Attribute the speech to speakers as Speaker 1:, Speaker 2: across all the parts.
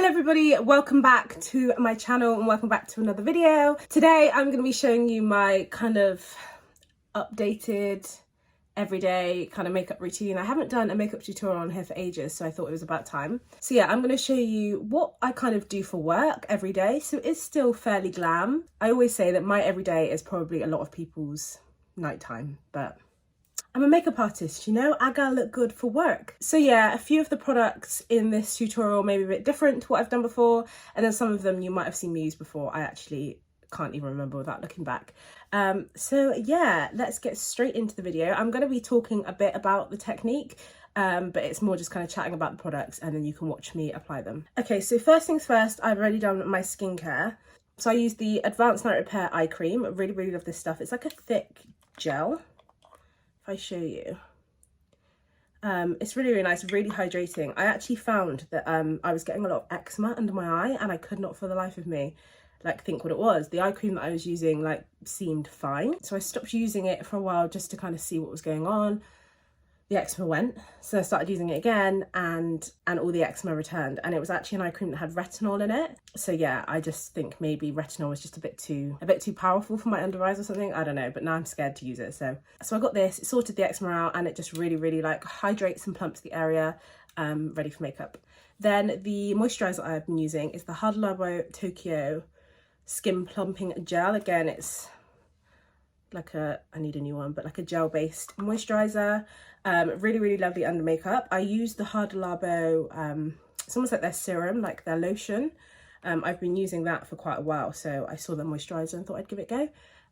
Speaker 1: Hello everybody, welcome back to my channel and welcome back to another video. Today I'm going to be showing you my kind of updated everyday kind of makeup routine. I haven't done a makeup tutorial on here for ages, so I thought it was about time. So yeah, I'm going to show you what I kind of do for work every day. So it's still fairly glam. I always say that my everyday is probably a lot of people's nighttime, but I'm a makeup artist, you know, I gotta look good for work. So yeah, a few of the products in this tutorial may be a bit different to what I've done before, and then some of them you might have seen me use before. I actually can't even remember without looking back. So yeah, let's get straight into the video. I'm going to be talking a bit about the technique, but it's more just kind of chatting about the products and then you can watch me apply them. Okay, so first things first, I've already done my skincare. So I use the Advanced Night Repair Eye Cream. I really love this stuff. It's like a thick gel. If I show you, it's really nice, really hydrating. I actually found that I was getting a lot of eczema under my eye and I could not for the life of me like think what it was. The eye cream that I was using like seemed fine, so I stopped using it for a while just to kind of see what was going on. The eczema went, so I started using it again and all the eczema returned, and it was actually an eye cream that had retinol in it. So yeah, I just think maybe retinol was just a bit too powerful for my under eyes or something, I don't know, but now I'm scared to use it. So I got this, it sorted the eczema out, and it just really like hydrates and plumps the area, ready for makeup. Then the moisturizer I've been using is the Hada Labo Tokyo Skin Plumping Gel. Again, it's like I need a new one, but like a gel based moisturizer. Really lovely under makeup. I use the Hada Labo, it's almost like their serum, like their lotion. I've been using that for quite a while, so I saw the moisturizer and thought I'd give it a go,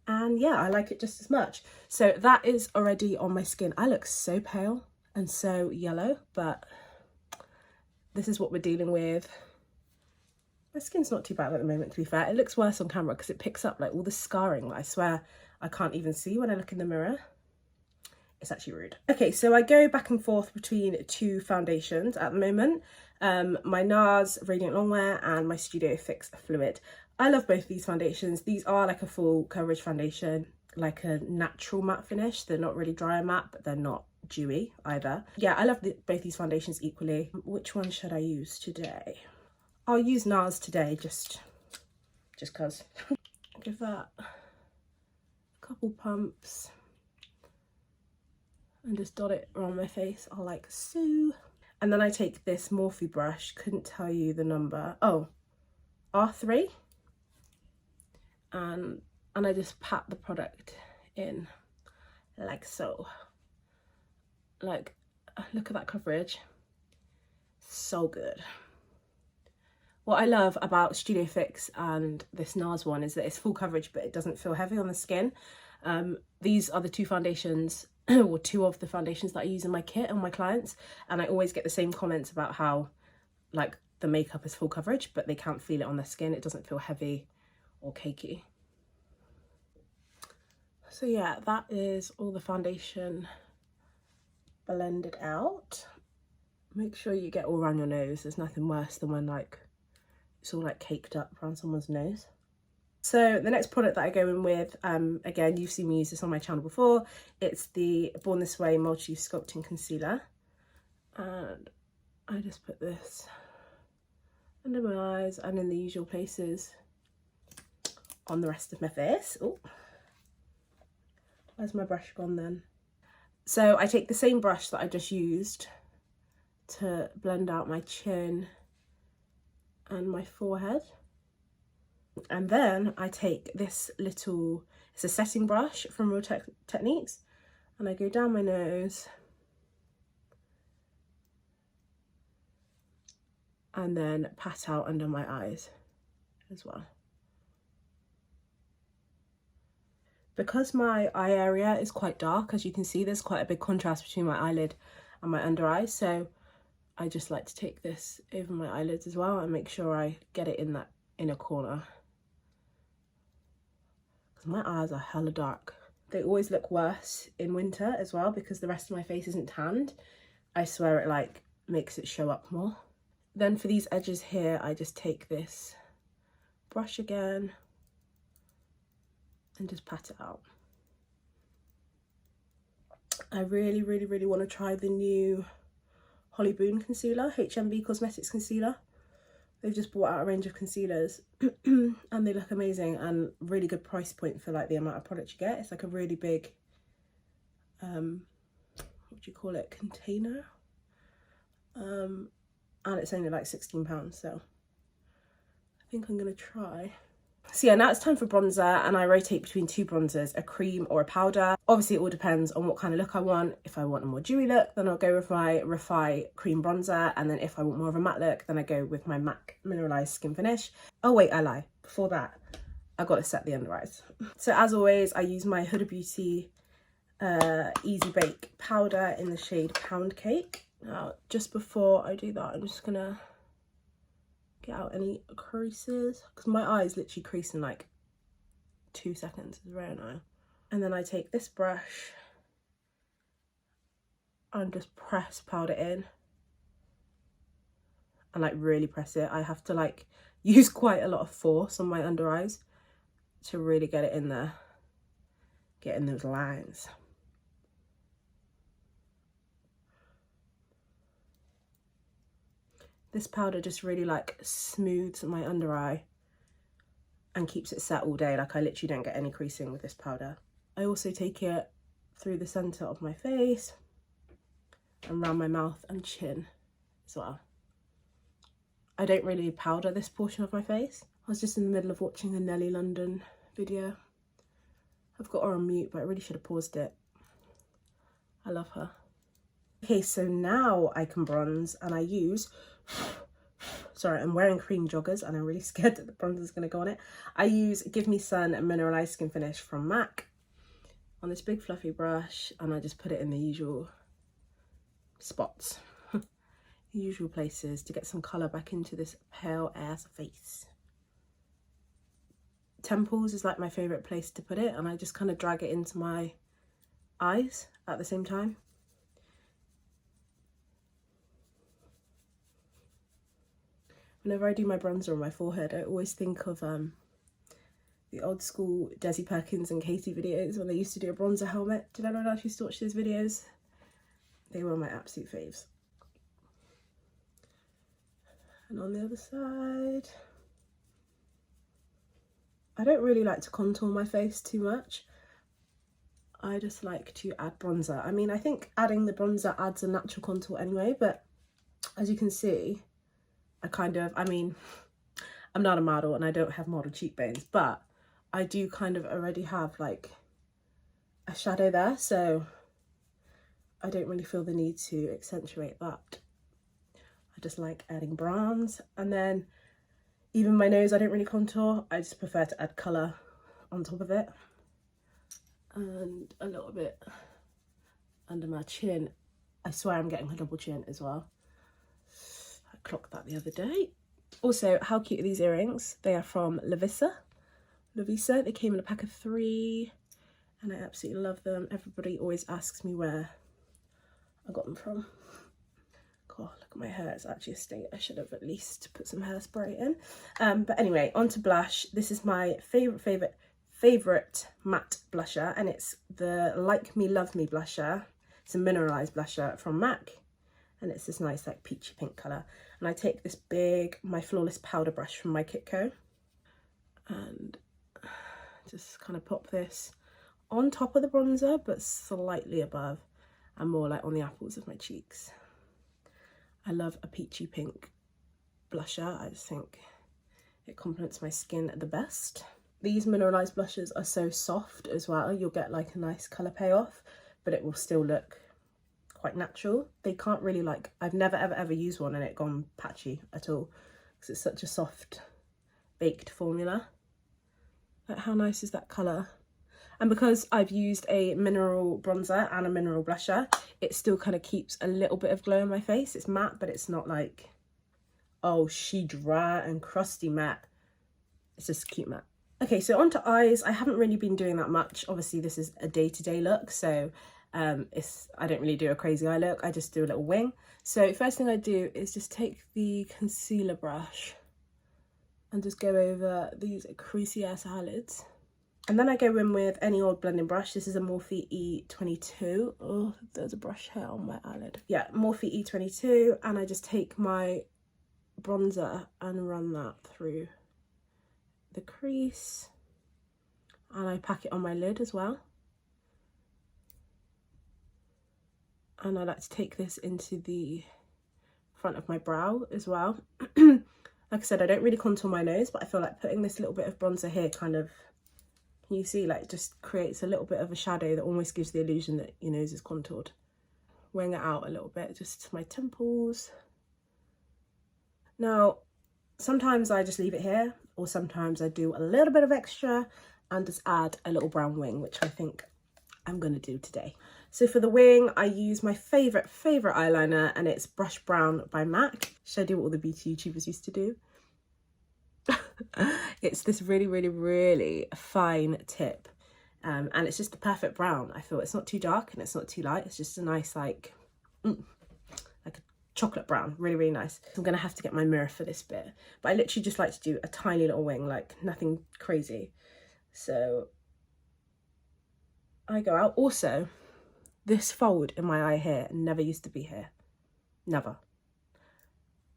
Speaker 1: and yeah, I like it just as much. So that is already on my skin. I look so pale and so yellow, but this is what we're dealing with. My skin's not too bad at the moment, to be fair. It looks worse on camera because it picks up like all the scarring that I swear I can't even see when I look in the mirror. It's actually rude. Okay, so I go back and forth between two foundations at the moment. My NARS Radiant Longwear and my Studio Fix Fluid. I love both of these foundations. These are like a full coverage foundation, like a natural matte finish. They're not really dry and matte, but they're not dewy either. Yeah, I love both these foundations equally. Which one should I use today? I'll use NARS today, just cause. Give that a couple pumps and just dot it around my face. I like so. And then I take this Morphe brush, couldn't tell you the number. Oh, R3. And I just pat the product in like so. Like, look at that coverage. So good. What I love about Studio Fix and this NARS one is that it's full coverage, but it doesn't feel heavy on the skin. These are the two foundations, or two of the foundations that I use in my kit on my clients, and I always get the same comments about how like the makeup is full coverage, but they can't feel it on their skin. It doesn't feel heavy or cakey. So yeah, that is all the foundation blended out. Make sure you get all around your nose. There's nothing worse than when like it's all like caked up around someone's nose. So the next product that I go in with, again, you've seen me use this on my channel before. It's the Born This Way Multi-Use Sculpting Concealer. And I just put this under my eyes and in the usual places on the rest of my face. Oh, where's my brush gone then? So I take the same brush that I just used to blend out my chin and my forehead, and then I take this little, it's a setting brush from Real Techniques, and I go down my nose and then pat out under my eyes as well. Because my eye area is quite dark, as you can see, there's quite a big contrast between my eyelid and my under eye, so I just like to take this over my eyelids as well and make sure I get it in that inner corner. Because my eyes are hella dark. They always look worse in winter as well because the rest of my face isn't tanned. I swear it like makes it show up more. Then for these edges here, I just take this brush again and just pat it out. I really want to try the new Holly Boone concealer, HMB Cosmetics concealer. They've just brought out a range of concealers and they look amazing and really good price point for like the amount of product you get. It's like a really big, what do you call it, container. And it's only like £16, so I think I'm gonna try. So yeah, now it's time for bronzer, and I rotate between two bronzers, a cream or a powder. Obviously it all depends on what kind of look I want. If I want a more dewy look, then I'll go with my Refi cream bronzer, and then if I want more of a matte look, then I go with my MAC mineralized skin finish. Oh wait, I lie. Before that, I've got to set the under eyes. So as always, I use my Huda Beauty Easy Bake powder in the shade Pound Cake. Now, just before I do that, I'm just gonna get out any creases, because my eyes literally crease in like 2 seconds. It's very annoying. And then I take this brush and just press powder in and like really press it. I have to like use quite a lot of force on my under eyes to really get it in there, get in those lines. This powder just really like smooths my under eye and keeps it set all day. Like I literally don't get any creasing with this powder. I also take it through the centre of my face and around my mouth and chin as well. I don't really powder this portion of my face. I was just in the middle of watching a Nelly London video. I've got her on mute, but I really should have paused it. I love her. Okay, so now I can bronze, and I use, sorry, I'm wearing cream joggers and I'm really scared that the bronzer is going to go on it. I use Give Me Sun Mineralized Skin Finish from MAC on this big fluffy brush, and I just put it in the usual spots, the usual places, to get some colour back into this pale ass face. Temples is like my favourite place to put it, and I just kind of drag it into my eyes at the same time. Whenever I do my bronzer on my forehead, I always think of the old school Desi Perkins and Katie videos when they used to do a bronzer helmet. Did anyone else used to watch those videos? They were my absolute faves. And on the other side, I don't really like to contour my face too much. I just like to add bronzer. I mean, I think adding the bronzer adds a natural contour anyway, but as you can see, I mean, I'm not a model and I don't have model cheekbones, but I do kind of already have like a shadow there, so I don't really feel the need to accentuate that. I just like adding bronze. And then even my nose, I don't really contour. I just prefer to add colour on top of it. And a little bit under my chin. I swear I'm getting a double chin as well. Clocked that the other day. Also, how cute are these earrings? They are from Lovisa. They came in a pack of 3 and I absolutely love them. Everybody always asks me where I got them from. God, look at my hair, it's actually a state. I should have at least put some hairspray in. But anyway, on to blush. This is my favourite matte blusher, and it's the Like Me Love Me blusher. It's a mineralized blusher from MAC. And it's this nice like peachy pink colour. And I take this big, my Flawless powder brush from my Kitco, and just kind of pop this on top of the bronzer, but slightly above and more like on the apples of my cheeks. I love a peachy pink blusher. I just think it complements my skin the best. These mineralized blushes are so soft as well. You'll get like a nice colour payoff, but it will still look quite natural. They can't really like, I've never ever used one and it gone patchy at all, because it's such a soft baked formula. Like, how nice is that colour? And because I've used a mineral bronzer and a mineral blusher, it still kind of keeps a little bit of glow on my face. It's matte, but it's not like, oh, she dry and crusty matte. It's just cute matte. Okay, so onto eyes. I haven't really been doing that much. Obviously this is a day-to-day look, so I don't really do a crazy eye look. I just do a little wing. So first thing I do is just take the concealer brush and just go over these creasy ass eyelids. And then I go in with any old blending brush. This is a Morphe E22. Oh, there's a brush hair on my eyelid. Yeah, Morphe E22. And I just take my bronzer and run that through the crease, and I pack it on my lid as well. And I like to take this into the front of my brow as well. Like I said, I don't really contour my nose, but I feel like putting this little bit of bronzer here kind of, can you see, like just creates a little bit of a shadow that almost gives the illusion that your nose is contoured. Wing it out a little bit just to my temples. Now, sometimes I just leave it here, or sometimes I do a little bit of extra and just add a little brown wing, which I think I'm gonna do today. So for the wing, I use my favorite eyeliner, and it's Brush Brown by MAC. Should I do what all the beauty YouTubers used to do? It's this really fine tip, and it's just the perfect brown. I feel it's not too dark and it's not too light. It's just a nice like a chocolate brown, really nice. I'm gonna have to get my mirror for this bit, but I literally just like to do a tiny little wing, like nothing crazy. So I go out. Also, this fold in my eye here never used to be here, never.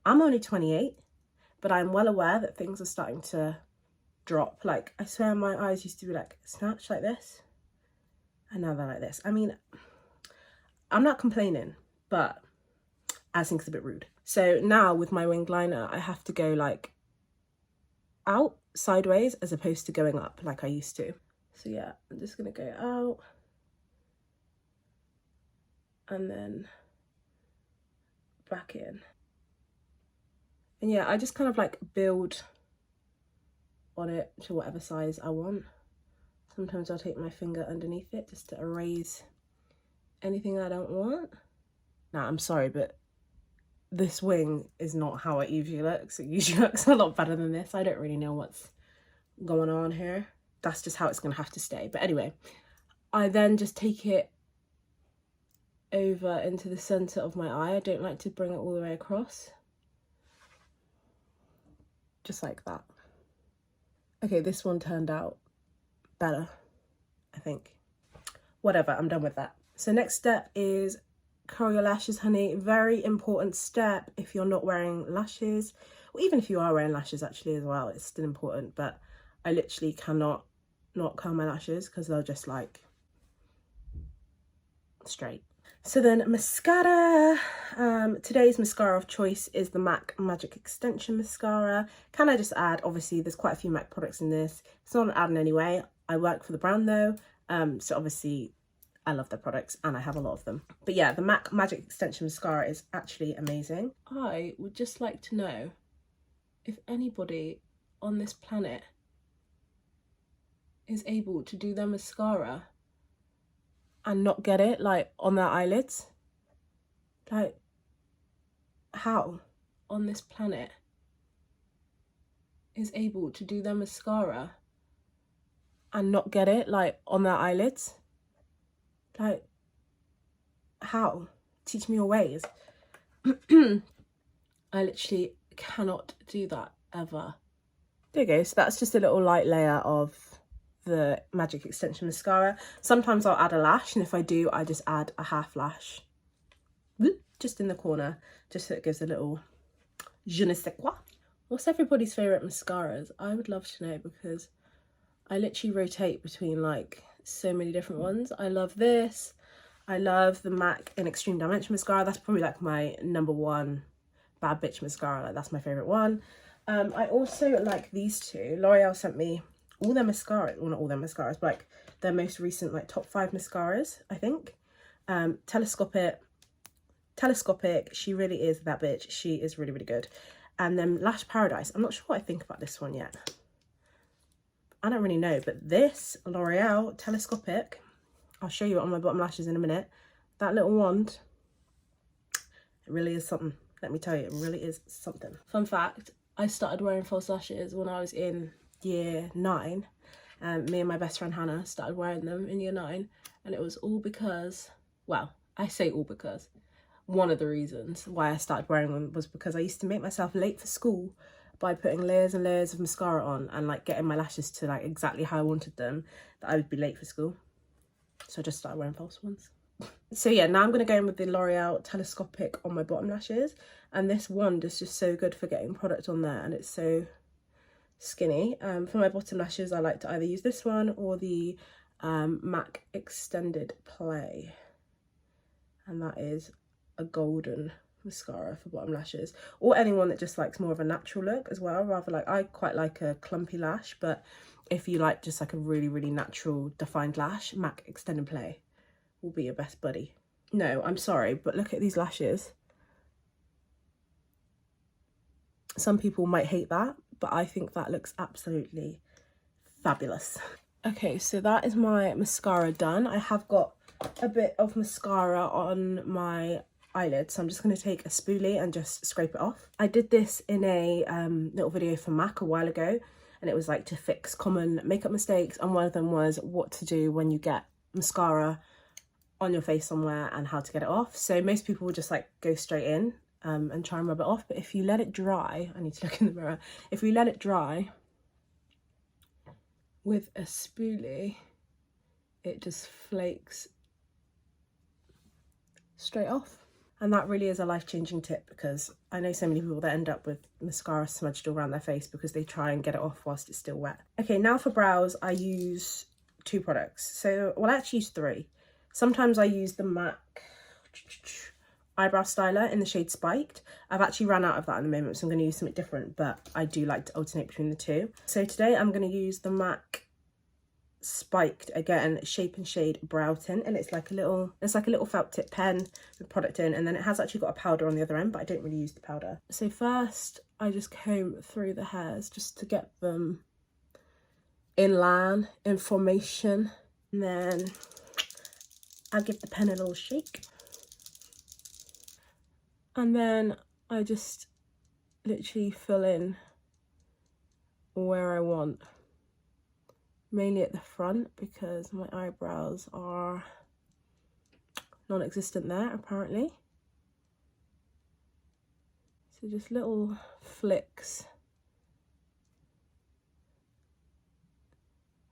Speaker 1: I'm only 28, but I'm well aware that things are starting to drop. Like, I swear my eyes used to be like snatched like this, and now they're like this. I mean, I'm not complaining, but I think it's a bit rude. So now with my winged liner, I have to go like out sideways as opposed to going up like I used to. So yeah, I'm just gonna go out and then back in. And yeah, I just kind of like build on it to whatever size I want. Sometimes I'll take my finger underneath it just to erase anything I don't want. Now, I'm sorry, but this wing is not how it usually looks. It usually looks a lot better than this. I don't really know what's going on here. That's just how it's gonna have to stay. But anyway, I then just take it over into the center of my eye. I don't like to bring it all the way across. Just like that. Okay, this one turned out better, I think. Whatever, I'm done with that. So next step is curl your lashes, honey. Very important step if you're not wearing lashes, or even if you are wearing lashes actually as well, it's still important. But I literally cannot not curl my lashes because they'll just like straight. So then mascara. Today's mascara of choice is the MAC Magic Extension Mascara. Can I just add, obviously there's quite a few MAC products in this. It's not an ad in any way. I work for the brand though, so obviously I love their products and I have a lot of them. But yeah, the MAC Magic Extension Mascara is actually amazing. I would just like to know if anybody on this planet is able to do their mascara and not get it like on their eyelids. Like, how on this planet is able to do their mascara and not get it like on their eyelids? Like, how? Teach me your ways. I literally cannot do that ever. There you go. So that's just a little light layer of the Magic Extension Mascara. Sometimes I'll add a lash, and if I do, I just add a half lash just in the corner, just so it gives a little je ne sais quoi. What's everybody's favourite mascaras? I would love to know, because I literally rotate between like so many different ones. I love this. I love the MAC in Extreme Dimension Mascara. That's probably like my #1 bad bitch mascara. Like, that's my favourite one. I also like these two. L'Oreal sent me all their mascaras, well, not all their mascaras, but like their most recent like top 5 mascaras, I think. Telescopic, she really is that bitch. She is really good. And then Lash Paradise. I'm not sure what I think about this one yet. I don't really know, but this L'Oreal Telescopic, I'll show you it on my bottom lashes in a minute. That little wand, it really is something. Let me tell you, it really is something. Fun fact, I started wearing false lashes when I was in year 9. Me and my best friend Hannah started wearing them in year 9, and it was all because, well, I say all because, one of the reasons why I started wearing them was because I used to make myself late for school by putting layers and layers of mascara on and like getting my lashes to like exactly how I wanted them, that I would be late for school. So I just started wearing false ones. So yeah, now I'm going to go in with the L'Oreal Telescopic on my bottom lashes. And this wand is just so good for getting product on there, and it's so skinny. For my bottom lashes, I like to either use this one or the MAC Extended Play. And that is a golden mascara for bottom lashes, or anyone that just likes more of a natural look as well, rather like, I quite like a clumpy lash, but if you like just like a really, really natural defined lash, MAC Extended Play will be your best buddy. No, I'm sorry, but look at these lashes. Some people might hate that, but I think that looks absolutely fabulous. Okay, so that is my mascara done. I have got a bit of mascara on my eyelid, so I'm just going to take a spoolie and just scrape it off. I did this in a little video for MAC a while ago, and it was like to fix common makeup mistakes, and one of them was what to do when you get mascara on your face somewhere and how to get it off. So most people will just like go straight in and try and rub it off, but if you let it dry, I need to look in the mirror, if you let it dry with a spoolie, it just flakes straight off. And that really is a life-changing tip, because I know so many people that end up with mascara smudged all around their face because they try and get it off whilst it's still wet. Okay, now for brows, I use 2 products. So, well, I actually use 3. Sometimes I use the MAC eyebrow styler in the shade Spiked. I've actually ran out of that at the moment, so I'm going to use something different, but I do like to alternate between the 2. So today I'm going to use the MAC Spiked, again, Shape and Shade Brow Tint, and it's like a little felt tip pen with product in, and then it has actually got a powder on the other end, but I don't really use the powder. So first I just comb through the hairs just to get them in line, in formation, and then I give the pen a little shake. And then I just literally fill in where I want, mainly at the front because my eyebrows are non-existent there apparently. So just little flicks.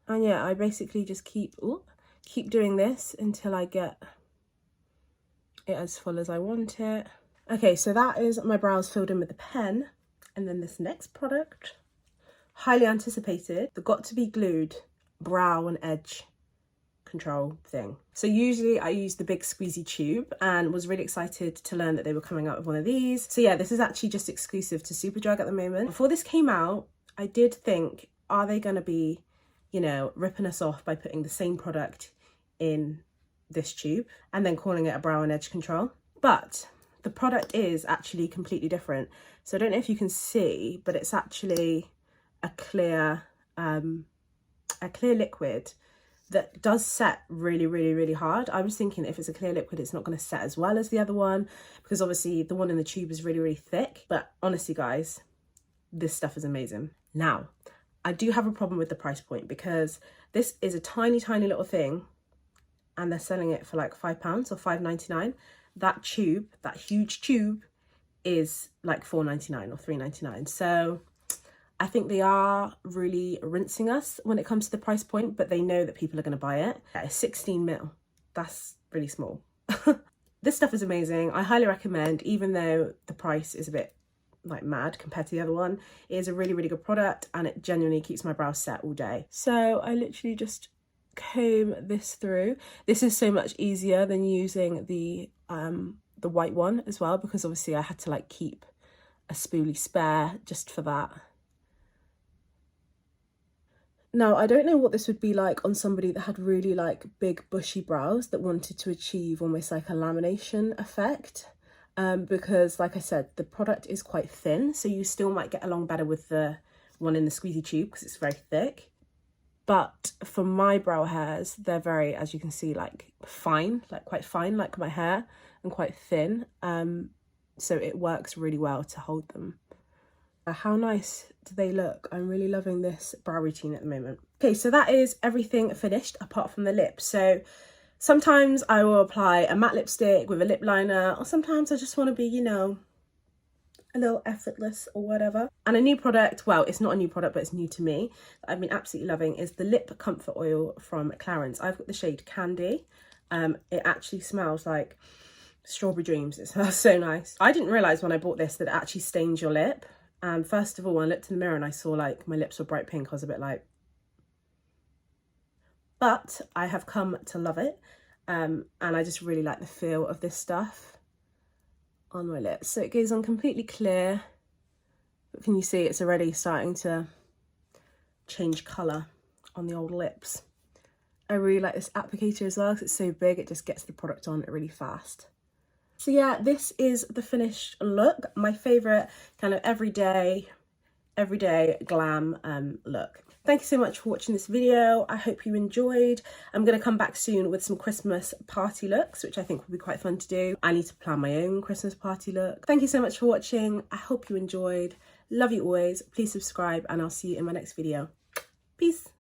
Speaker 1: And yeah, I basically just keep doing this until I get it as full as I want it. Okay, so that is my brows filled in with the pen. And then this next product, highly anticipated, the got2be glued brow and edge control thing. So usually I use the big squeezy tube, and was really excited to learn that they were coming out with one of these. So yeah, this is actually just exclusive to Superdrug at the moment. Before this came out, I did think, are they going to be, you know, ripping us off by putting the same product in this tube and then calling it a brow and edge control? But the product is actually completely different. So I don't know if you can see, but it's actually a clear liquid that does set really, really, really hard. I was thinking if it's a clear liquid, it's not going to set as well as the other one, because obviously the one in the tube is really, really thick. But honestly, guys, this stuff is amazing. Now, I do have a problem with the price point, because this is a tiny, tiny little thing, and they're selling it for like £5 or $5.99. That tube, that huge tube, is like $4.99 or $3.99. So I think they are really rinsing us when it comes to the price point, but they know that people are going to buy it. It's 16 mil. That's really small. This stuff is amazing. I highly recommend, even though the price is a bit like mad compared to the other one. It is a really, really good product, and it genuinely keeps my brows set all day. So I literally just comb this through. This is so much easier than using the white one as well, because obviously I had to like keep a spoolie spare just for that. Now, I don't know what this would be like on somebody that had really like big bushy brows that wanted to achieve almost like a lamination effect, because like I said, the product is quite thin, so you still might get along better with the one in the squeezy tube because it's very thick. But for my brow hairs, they're very, as you can see, like fine, like quite fine, like my hair, and quite thin. So it works really well to hold them. How nice do they look? I'm really loving this brow routine at the moment. Okay, so that is everything finished apart from the lips. So sometimes I will apply a matte lipstick with a lip liner, or sometimes I just want to be, you know, a little effortless or whatever. And a new product, well, it's not a new product, but it's new to me, that I've been absolutely loving, is the Lip Comfort Oil from Clarins. I've got the shade Candy. It actually smells like strawberry dreams. It smells so nice. I didn't realise when I bought this that it actually stains your lip. And first of all, when I looked in the mirror and I saw like my lips were bright pink, I was a bit like, but I have come to love it. And I just really like the feel of this stuff on my lips. So it goes on completely clear, but can you see it's already starting to change colour on the old lips. I really like this applicator as well because it's so big, it just gets the product on really fast. So yeah, this is the finished look. My favourite kind of everyday glam look. Thank you so much for watching this video. I hope you enjoyed. I'm going to come back soon with some Christmas party looks, which I think will be quite fun to do. I need to plan my own Christmas party look. Thank you so much for watching. I hope you enjoyed. Love you always. Please subscribe and I'll see you in my next video. Peace.